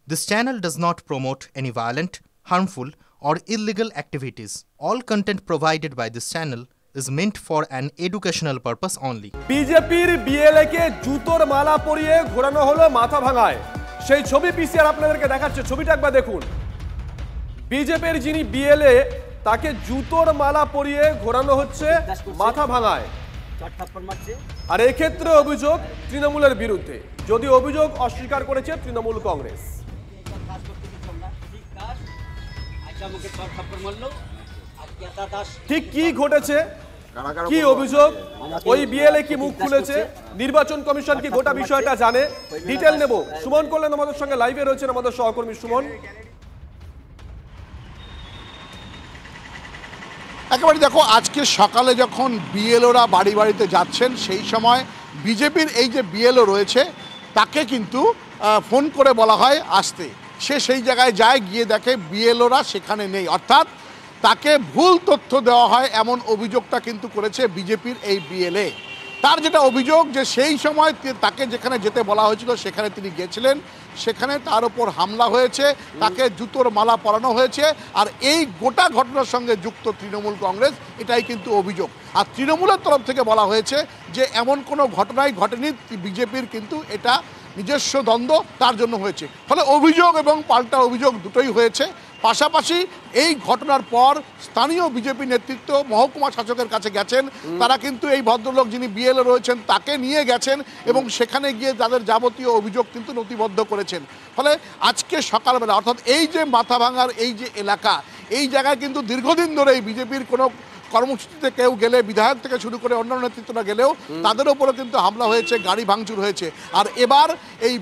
This channel does not promote any violent, harmful, or illegal activities. All content provided by this channel is meant for an educational purpose only. বিজেপির BLA কে জুতোর মালা পরিয়ে ঘোরানো হলো মাথা ভাঙায়। সেই ছবি পিসিআর আপনাদেরকে দেখাচ্ছে, ছবিটা একবার দেখুন। বিজেপির যিনি বিএলএ তাকে জুতোর মালা পরিয়ে ঘোরানো হচ্ছে মাথা ভাঙায়। আর এই ক্ষেত্রে অভিযোগ তৃণমূলের বিরুদ্ধে, যদি অভিযোগ অস্বীকার করেছে তৃণমূল কংগ্রেস। ঠিক কি ঘটেছে, কি অভিযোগ, ওই বিএলএ কি মুখ খুলেছে, নির্বাচন কমিশন কি গোটা বিষয়টা জানে, ডিটেল নেব। সুমন কল্যাণ আমাদের সঙ্গে লাইভে রয়েছেন, আমাদের সহকর্মী সুমন। একেবারে দেখো, আজকে সকালে যখন বিএলওরা বাড়ি বাড়িতে যাচ্ছেন সেই সময় বিজেপির এই যে বিএলও রয়েছে তাকে কিন্তু ফোন করে বলা হয় আসতে। সে সেই জায়গায় যায়, গিয়ে দেখে বিএলওরা সেখানে নেই, অর্থাৎ তাকে ভুল তথ্য দেওয়া হয় এমন অভিযোগটা কিন্তু করেছে বিজেপির এই বিএলএ। তার যেটা অভিযোগ যে সেই সময় তাকে যেখানে যেতে বলা হয়েছিল সেখানে তিনি গেছিলেন, সেখানে তার উপর হামলা হয়েছে, তাকে জুতোর মালা পরানো হয়েছে। আর এই গোটা ঘটনার সঙ্গে যুক্ত তৃণমূল কংগ্রেস, এটাই কিন্তু অভিযোগ। আর তৃণমূলের তরফ থেকে বলা হয়েছে যে এমন কোনো ঘটনাই ঘটেনি, বিজেপির কিন্তু এটা নিজস্ব দ্বন্দ্ব তার জন্য হয়েছে। ফলে অভিযোগ এবং পাল্টা অভিযোগ দুটোই হয়েছে। পাশাপাশি এই ঘটনার পর স্থানীয় বিজেপি নেতৃত্ব মহকুমা শাসকের কাছে গেছেন, তারা কিন্তু এই ভদ্রলোক যিনি বিএলএ রয়েছেন তাকে নিয়ে গেছেন এবং সেখানে গিয়ে তাদের যাবতীয় অভিযোগ কিন্তু নথিবদ্ধ করেছেন। ফলে আজকে সকালবেলা, অর্থাৎ এই যে মাথা ভাঙার এই যে এলাকা, এই জায়গায় কিন্তু দীর্ঘদিন ধরেই বিজেপির কোনো কর্মসূচিতে কেউ গেলে, বিধায়ক থেকে শুরু করে অন্যান্য নেতৃত্বরা গেলেও তাদের উপরও কিন্তু হামলা হয়েছে, গাড়ি ভাঙচুর হয়েছে। আর এবার এই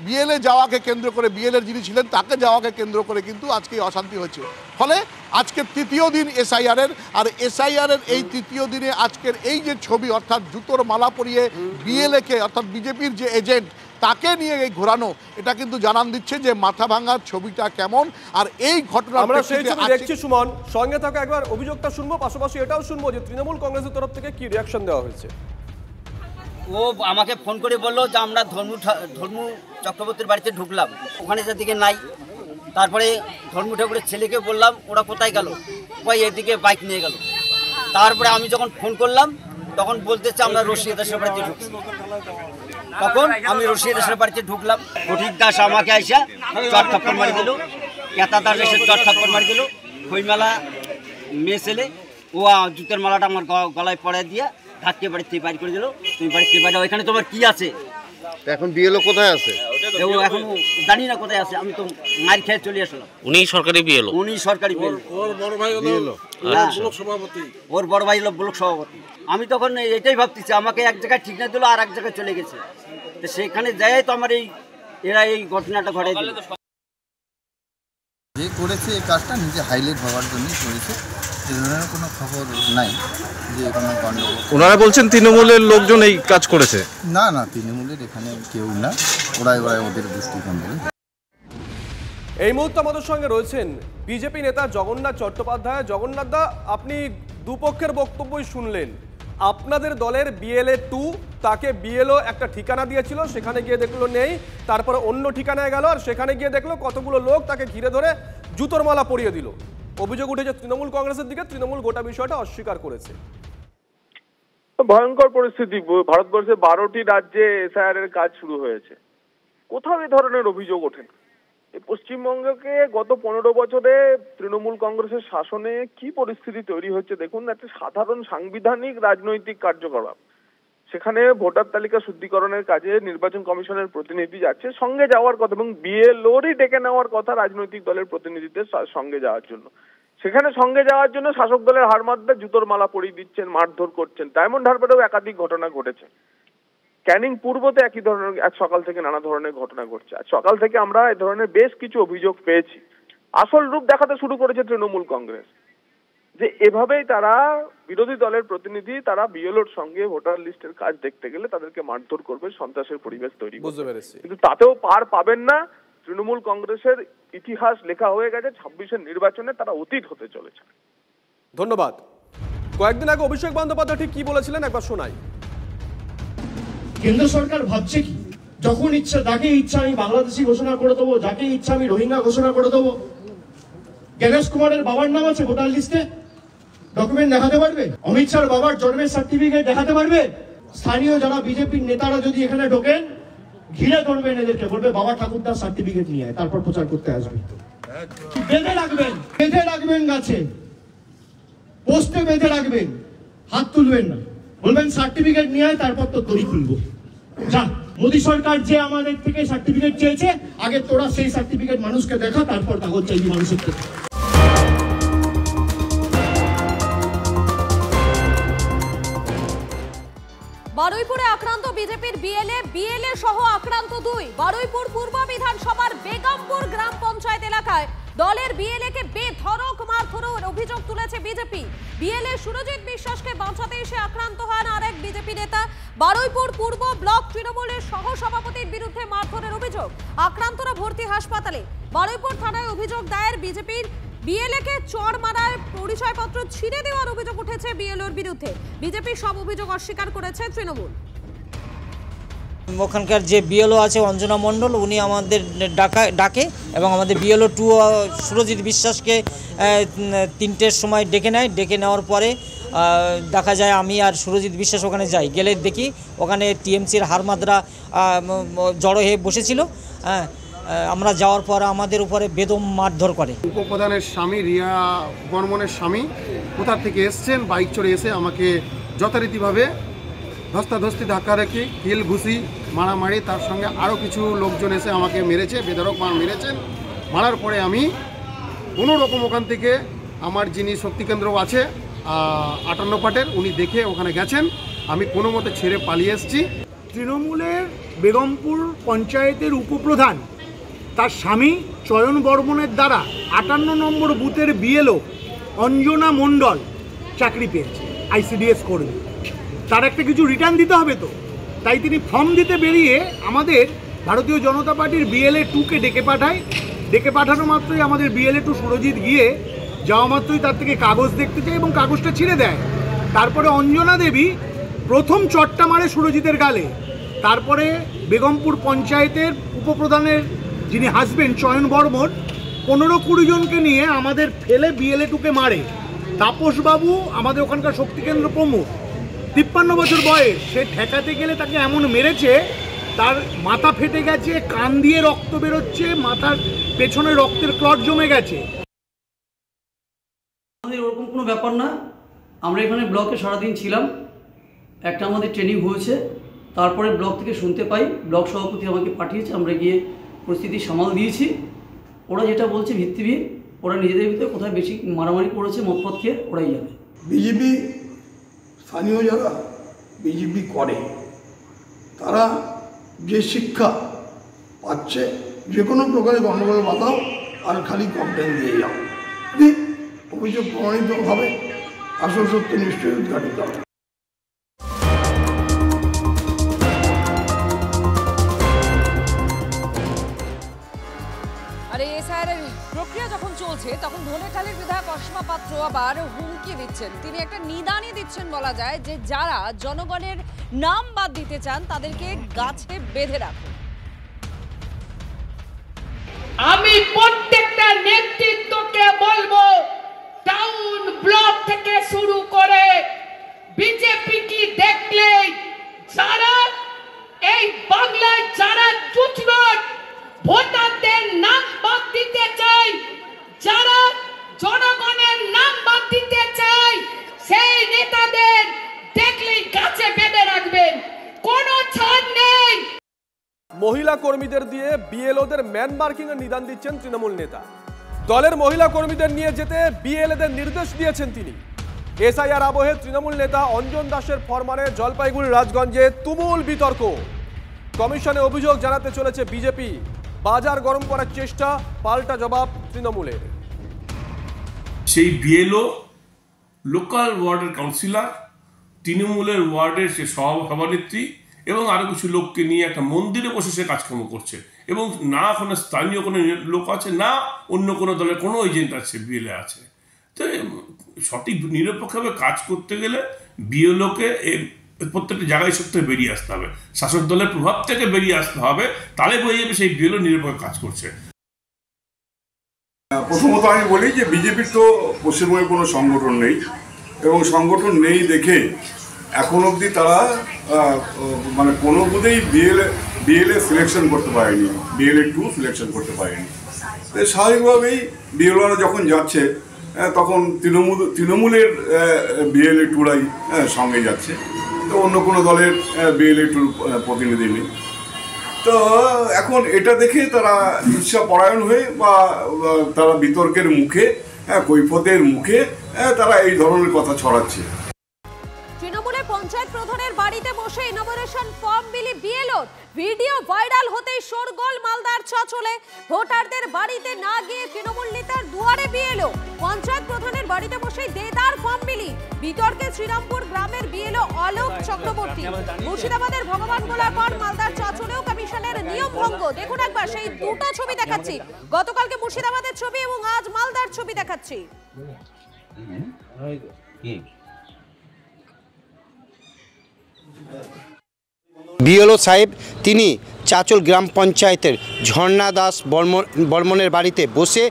বিএলএ যাওয়াকে কেন্দ্র করে, বিএলএর যিনি ছিলেন তাকে যাওয়াকে কেন্দ্র করে কিন্তু আজকে অশান্তি হয়েছে। ফলে আজকে তৃতীয় দিন এসআইআরের, আর এসআইআরের এই তৃতীয় দিনে আজকের এই যে ছবি, অর্থাৎ জুতোর মালা পরিয়ে বিএলএকে, অর্থাৎ বিজেপির যে এজেন্ট তাকে নিয়ে এই ঘোরানো, এটা কিন্তু জানান দিচ্ছে যে মাথা ভাঙার ছবিটা কেমন। আর এই ঘটনা আমরা সেই ছবি দেখছি সুমন, সঙ্গে থাকা একবার অভিযোগটা শুনবো, পাশাপাশি এটাও শুনবো যে তৃণমূল কংগ্রেসের তরফ থেকে কি রিয়াকশন দেওয়া হয়েছে। ও আমাকে ফোন করে বললো যে আমরা ধর্মু চক্রবর্তীর বাড়িতে ঢুকলাম, ওখানে যাদিকে নাই। তারপরে ধর্মু ঠাকুরের ছেলেকে বললাম ওরা কোথায় গেল, ওই এদিকে বাইক নিয়ে গেল। তারপরে আমি যখন ফোন করলাম তখন বলতেছে আমরা রশিদ দাসের বাড়িতে ঢুকছি। তখন আমি রশিদ দাসের বাড়িতে ঢুকলাম, রশিদ দাস আমাকে আইসা চট থাপ্পড় মারি দিল, কেতা দাস এসে চট থাপ্পড় মারি দিল। খইমেলা মেয়ে ছেলে ও জুতের মালাটা আমার গলায় পড়ায় দিয়ে ধাক্কে বাড়িতে বাইর করে দিল। তুমি বাড়িতে বাইরে, ওইখানে তোমার কি আছে? এখন বিএলও কোথায় আছে? ও এখন জানি না কোথায় আছে, আমি তো মার খেয়ে চলে আসলাম। উনি সরকারি বিএলও? উনি সরকারি বিএলও। ওর বড় ভাই হলো ব্লক সভাপতি। ওর বড় ভাই হলো ব্লক সভাপতি। আমি তখন এটাই ভাবতেছি, আমাকে এক জায়গায় ঠিক না দিল, আর এক জায়গায় চলে গেছে। তো সেখানে যাই তো আমার এরা এই ঘটনাটা ঘটাই দিল। যে করেছে এই কাজটা নিজে হাইলাইট হওয়ার জন্যই করেছে, এ ধরনের কোনো খবর নাই যে কোনো গণ্ডগোল। ওনারা বলছেন তৃণমূলের লোকজন এই কাজ করেছে। না না, তৃণমূলের এখানে কেউ না, ওরাই ওদের দৃষ্টিকোণ। এই মুহূর্তে আমাদের সঙ্গে রয়েছেন বিজেপি নেতা জগন্নাথ চট্টোপাধ্যায়। জগন্নাথ দা, আপনি দুপক্ষের বক্তব্যই শুনলেন। আপনাদের দলের বিএলএ 2 তাকে বিএলও একটা ঠিকানা দিয়েছিল, সেখানে গিয়ে দেখলো নেই, তারপরে অন্য ঠিকানায় গেল, আর সেখানে গিয়ে দেখলো কতগুলো লোক তাকে ঘিরে ধরে জুতোর মালা পরিয়ে দিল। অভিযোগ উঠেছে তৃণমূল কংগ্রেসের দিকে, তৃণমূল গোটা বিষয়টা অস্বীকার করেছে। ভয়ঙ্কর পরিস্থিতি, ভারতবর্ষে 12টি রাজ্যে এসআইআর এর কাজ শুরু হয়েছে, কোথাও এই ধরনের অভিযোগ ওঠে না। পশ্চিমবঙ্গকে গত 15 বছরে তৃণমূল কংগ্রেসের শাসনে কি পরিস্থিতি তৈরি হচ্ছে দেখুন। একটা সাধারণ সাংবিধানিক রাজনৈতিক কার্যকলাপ, সেখানে ভোটার তালিকা শুদ্ধিকরণের কাজে নির্বাচন কমিশনের প্রতিনিধি যাচ্ছে, সঙ্গে যাওয়ার কথা এবং বিএলওরই ডেকে নেওয়ার কথা রাজনৈতিক দলের প্রতিনিধিদের সঙ্গে যাওয়ার জন্য। সেখানে সঙ্গে যাওয়ার জন্য শাসক দলের হারমাদরা জুতোর মালা পরিয়ে দিচ্ছেন, মারধর করছেন। ডায়মন্ড হারবারেও একাধিক ঘটনা ঘটেছে, ক্যানিং পূর্বতে একই ধরনের এক সকাল থেকে নানা ধরনের ঘটনা ঘটছে। আজ সকাল থেকে আমরা এই ধরনের বেশ কিছু অভিযোগ পেয়েছি। আসল রূপ দেখাতে শুরু করেছে তৃণমূল কংগ্রেস, যে এভাবেই তারা বিরোধী দলের প্রতিনিধি, তারা বিএলওর সঙ্গে ভোটার লিস্টের কাজ দেখতে গেলে তাদেরকে মারধর করবে, সন্ত্রাসের পরিবেশ তৈরি করবে। কিন্তু তাতেও পার পাবেন না। তৃণমূল কংগ্রেসের ইতিহাস লেখা হয়ে গেছে, 26-এর নির্বাচনে তারা অতীত হতে চলেছে। ধন্যবাদ। কয়েকদিন আগে অভিষেক বন্দ্যোপাধ্যায় ঠিক কি বলেছিলেন একবার শোনাই। কেন্দ্র সরকার ভাবছে কি যখন ইচ্ছা, যাকে ইচ্ছা আমি বাংলাদেশি ঘোষণা করে দেবো, যাকে ইচ্ছা আমি রোহিঙ্গা ঘোষণা করে দেবো। জ্ঞানেশ কুমারের বাবার নাম আছে ভোটার লিস্টে, ডকুমেন্ট দেখাতে পারবে? অমিত শাহর বাবার জন্মের সার্টিফিকেট দেখাতে পারবে? স্থানীয় যারা বিজেপির নেতারা যদি এখানে ঢোকেন, ঘিরে ধরবেন এদেরকে, বলবে বাবা ঠাকুরদার সার্টিফিকেট নিয়ে আয়, তারপর প্রচার করতে আসবে। বেঁধে রাখবেন গাছে, পোস্টে বেঁধে রাখবেন, হাত তুলবেন না, বলবেন সার্টিফিকেট নিয়ে আয়, তারপর তো দড়ি খুলবো। যা, মোদী সরকার যে আমাদের থেকে সার্টিফিকেট চেয়েছে, আগে তোরা সেই সার্টিফিকেট মানুষকে দেখা, তারপর কাগজ চাইবি মানুষের থেকে। বারুইপুরে আক্রান্ত বিজেপির বিএলএ সহ আক্রান্ত 2। বারুইপুর পূর্ব বিধানসভার বেগমপুর গ্রাম পঞ্চায়েত এলাকায় দলের বিএলএ কে বেধড়ক মারধরের অভিযোগ তুলেছে বিজেপি। বিএলএ সুরজিৎ বিশ্বাসকে বাঁচাতে এসে আক্রান্ত হন আরেক বিজেপি নেতা। বারুইপুর পূর্ব ব্লক তৃণমূলের সহ সভাপতির বিরুদ্ধে মারধরের অভিযোগ। আক্রান্তরা ভর্তি হাসপাতালে। বারুইপুর থানায় অভিযোগ দায়ের। বিজেপির বিএলএ কে চড় মারায় পরিচয়পত্র ছিঁড়ে দেওয়ার অভিযোগ উঠেছে বিএলওর বিরুদ্ধে। বিজেপির সব অভিযোগ অস্বীকার করেছে তৃণমূল। ওখানকার যে বিএলও আছে অঞ্জনা মণ্ডল, উনি আমাদের ডাকে এবং আমাদের বিএলও 2 সুরজিৎ বিশ্বাসকে 3টের সময় ডেকে নেয়। ডেকে নেওয়ার পরে দেখা যায় আমি আর সুরজিৎ বিশ্বাস ওখানে যাই। গেলে দেখি ওখানে টিএমসির হারমাদরা জড়ো হয়ে বসেছিল। আমরা যাওয়ার পর আমাদের উপরে বেদম মারধর করে। উপপ্রধানের স্বামী রিয়া বর্মনের স্বামী কোথা থেকে এসছেন, বাইক চড়ে এসে আমাকে যথারীতিভাবে ধস্তাধস্তি ধাক্কা রেখে কিল ঘুষি মারামারি, তার সঙ্গে আরও কিছু লোকজন এসে আমাকে মেরেছে, বেধড়ক মেরেছেন। মারার পরে আমি কোনো রকম ওখান থেকে আমার যিনি শক্তিকেন্দ্র আছে 58 পাটের, উনি দেখে ওখানে গেছেন। আমি কোনো মতে ছেড়ে পালিয়ে এসেছি। তৃণমূলের বেগমপুর পঞ্চায়েতের উপপ্রধান তার স্বামী চয়ন বর্মনের দ্বারা 58 নম্বর বুথের বিএলও অঞ্জনা মণ্ডল চাকরি পেয়েছে আইসিডিএস কর্মী। তার একটা কিছু রিটার্ন দিতে হবে তো, তাই তিনি ফর্ম দিতে বেরিয়ে আমাদের ভারতীয় জনতা পার্টির বিএলএ 2কে ডেকে পাঠায়। ডেকে পাঠানো মাত্রই আমাদের বিএলএ 2 সুরজিৎ গিয়ে যাওয়া মাত্রই তার থেকে কাগজ দেখতে চায় এবং কাগজটা ছিঁড়ে দেয়। তারপরে অঞ্জনা দেবী প্রথম চটটা মারে সুরজিতের গালে। তারপরে বেগমপুর পঞ্চায়েতের উপপ্রধানের যিনি হাজবেন্ড চয়ন বর্মন 15-20 জনকে নিয়ে আমাদের ফেলে বিএলএ 2কে মারে। তাপসবাবু আমাদের ওখানকার শক্তিকেন্দ্র প্রমুখ, 53 বছর বয়স, সে ঠেকাতে গেলে তাকে এমন মেরেছে তার মাথা ফেটে গেছে, কান দিয়ে রক্ত বেরোচ্ছে, মাথার পেছনে রক্তের ক্লট জমে গেছে। আমাদের ওরকম কোনো ব্যাপার না। আমরা এখানে ব্লকে সারাদিন ছিলাম, একটা আমাদের ট্রেনিং হয়েছে, তারপরে ব্লক থেকে শুনতে পাই ব্লক সভাপতি আমাকে পাঠিয়েছে, আমরা গিয়ে পরিস্থিতি সামাল দিয়েছি। ওরা যেটা বলছে ভিত্তিহীন, ওরা নিজেদের ভিতরে কোথায় বেশি মারামারি করেছে মদপথ খেয়ে ওরাই যাবে। বিজেপি স্থানীয় যারা বিজেপি করে তারা যে শিক্ষা পাচ্ছে, যে কোনো প্রকারে গণ্ডগোল বাঁধাও আর খালি কমপ্লেন দিয়ে যাও, যদি অভিযোগ প্রমাণিত হবে আসল সত্য নিশ্চয়ই উদ্ঘাটিত হবে। প্রক্রিয়া যখন চলছে তখন ধনেখালির বিধায়ক অসীমা পাত্র আবার হুমকি দিচ্ছেন। তিনি একটা নিদানি দিচ্ছেন বলা যায়, যে যারা জনগণের নাম বাদ দিতে চান তাদেরকে গাছে বেঁধে রাখুন। আমি প্রত্যেকটা নেতৃত্বকে বলবো, টাউন ব্লক থেকে শুরু করে বিজেপি কি দেখলে যারা এই বাংলায় যারা জুটলট ভোটারদের নাম বাদ দিতে চাই, যারা জনগণের নাম বাদ দিতে চাই, সেই নেতাদের দেখলেই গাছে বেঁধে রাখবেন, কোনো ছাড় নেই। মহিলা কর্মীদের দিয়ে বিএলওদের ম্যান মার্কিং এর নিদান দিচ্ছেন তৃণমূল নেতা। দলের মহিলা কর্মীদের নিয়ে যেতে বিএলএদের নির্দেশ দিয়েছেন তিনি। এসআইআর আবহে তৃণমূল নেতা অঞ্জন দাসের ফরমানে জলপাইগুড়ি রাজগঞ্জে তুমুল বিতর্ক। কমিশনে অভিযোগ জানাতে চলেছে বিজেপি। বাজার গরম করার চেষ্টা, পাল্টা জবাব তৃণমূলের। সেই বিএলও লোকাল ওয়ার্ডের কাউন্সিলর, তৃণমূলের ওয়ার্ডের সে সভানেত্রী এবং আরও কিছু লোককে নিয়ে একটা মন্দিরে বসে সে কাজকর্ম করছে, এবং না ওখানে স্থানীয় কোনো লোক আছে, না অন্য কোনো দলের কোনো এজেন্ট আছে, বিএলএ আছে। তো সঠিক নিরপেক্ষভাবে কাজ করতে গেলে বিএলওকে প্রত্যেকটা জায়গায় সত্যি বেরিয়ে আসতে হবে, শাসক দলের প্রভাব থেকে বেরিয়ে আসতে হবে, তাহলে বোঝা যাবে সেই বিএলও নিরপেক্ষ কাজ করছে। প্রথমত আমি বলি যে বিজেপির তো পশ্চিমবঙ্গে কোনো সংগঠন নেই, এবং সংগঠন নেই দেখে এখন অবধি তারা মানে কোনো বুধেই বিএলএ সিলেকশন করতে পারেনি, BLA 2 সিলেকশন করতে পারেনি। স্বাভাবিকভাবেই বিএলওরা যখন যাচ্ছে তখন তৃণমূলের BLA 2রাই সঙ্গে যাচ্ছে, তো অন্য কোনো দলের BLA 2 প্রতিনিধি নেই। তো এখন এটা দেখে তারা ঈর্ষাপরায়ণ হয়ে বা তারা বিতর্কের মুখে, কৈফতের মুখে তারা এই ধরনের কথা ছড়াচ্ছে। তৃণমূলে পঞ্চায়েত প্রধানের বাড়িতে বসে ইনোভেশন ফর্ম বিলি বিএলও ভিডিও ভাইরাল হতেই শোরগোল মালদার চচলে। ভোটারদের বাড়িতে না গিয়ে তৃণমূল নেতার দুয়ারে বিএলও, পঞ্চায়েত প্রধানের বাড়িতে বসেই দেদার ফর্ম বিলি। বিতর্কে শ্রীরামপুর গ্রামের বিএলও অলোক চক্রবর্তী। মুর্শিদাবাদের ভগবান গোলার পর মালদার চচলেও কমিশনের নিয়ম ভঙ্গ। দেখুন একবার সেই দুটো ছবি দেখাচ্ছি, গতকালকে মুর্শিদাবাদের ছবি এবং আজ মালদার ছবি দেখাচ্ছি। বিএলও সাহেব তিনি চাচল গ্রাম পঞ্চায়েতের ঝর্ণা দাস বর্মনের বাড়িতে বসে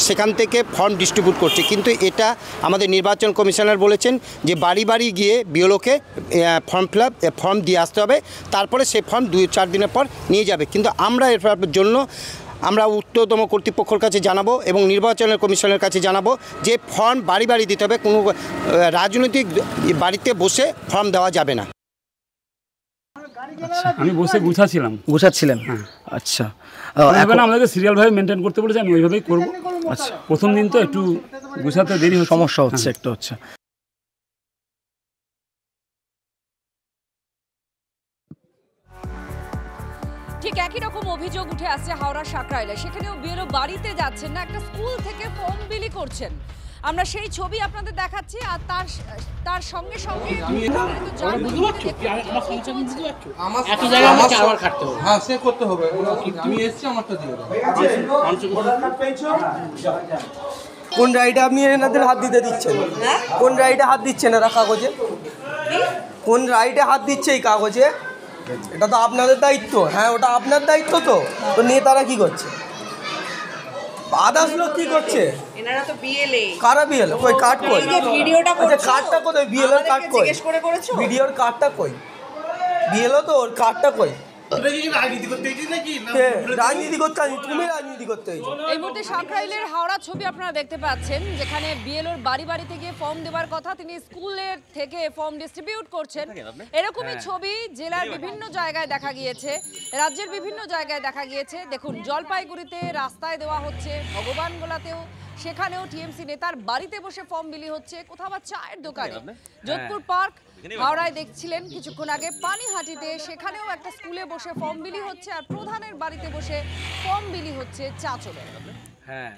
সেখান থেকে ফর্ম ডিস্ট্রিবিউট করছে, কিন্তু এটা আমাদের নির্বাচন কমিশনার বলেছেন যে বাড়ি বাড়ি গিয়ে বিএলওকে ফর্ম দিয়ে আসতে হবে, তারপরে সেই ফর্ম 2-4 দিনের পর নিয়ে যাবে। কিন্তু আমরা এর জন্য আমরা উচ্চতম কর্তৃপক্ষের কাছে জানাবো এবং নির্বাচনের কমিশনের কাছে জানাবো যে ফর্ম বাড়ি বাড়ি দিতে হবে, কোনো রাজনৈতিক বাড়িতে বসে ফর্ম দেওয়া যাবে না। আমি বসে গুছাচ্ছিলেন। হ্যাঁ, আচ্ছা, এখন আমাদেরকে সিরিয়াল ভাবে মেনটেন করতে বলেছে, আমি ওইভাবেই করবো। আচ্ছা, প্রথম দিন তো একটু গুছাতে দেরি সমস্যা হচ্ছে একটু। আচ্ছা, ঠিক একই রকম অভিযোগ উঠে আসছে হাওড়া সাকরাইলে। সেখানেও বিএলও বাড়িতে যাচ্ছেন না, একটা স্কুল থেকে ফর্ম বিলি করছেন। আমরা সেই ছবি আপনাদের দেখাচ্ছি, আর তার সঙ্গে সঙ্গে কোন রাইডে আপনি এনাদের হাত দিতে দিচ্ছেন? কোন রাইডে হাত দিচ্ছেন এরা কাগজে? কোন রাইডে হাত দিচ্ছে এই কাগজে? এটা তো আপনাদের দায়িত্ব। হ্যাঁ, ওটা আপনার দায়িত্ব। তো নেতারা কি করছে? আদার্স লোক কি করছে? এনারা তো বিএলএ। কারা বিএলএ? কই কার্ড কই? ভিডিওটা আচ্ছা, কার্ডটা কোথায়? বিএলএ কার্ড কই? জিজ্ঞেস করে করেছো? ভিডিওর কার্ডটা কই? বিএলএ তো ওর কার্ডটা কই? রাজনীতি করতে তুমি রাজনীতি করতে। এই মুহূর্তে সাকরাইলের হাওড়া ছবি আপনারা দেখতে পাচ্ছেন, যেখানে বিএলওর বাড়ি বাড়িতে গিয়ে ফর্ম দেওয়ার কথা, তিনি স্কুলের থেকে ফর্ম ডিস্ট্রিবিউট করছেন। এরকমই ছবি জেলার বিভিন্ন জায়গায় দেখা গিয়েছে, রাজ্যের বিভিন্ন জায়গায় দেখা গিয়েছে। দেখুন, জলপাইগুড়িতে রাস্তায় দেওয়া হচ্ছে, ভগবানগোলাতেও, সেখানেও টিএমসি নেতার বাড়িতে বসে ফর্ম বিলি হচ্ছে, কোথাও বা চায়ের দোকানে। যোধপুর পার্ক হাওড়ায় দেখছিলেন কিছুক্ষণ আগে, পানিহাটিতে সেখানেও একটা স্কুলে বসে ফর্ম বিলি হচ্ছে, আর প্রধানের বাড়িতে বসে ফর্ম বিলি হচ্ছে চাচলে। হ্যাঁ।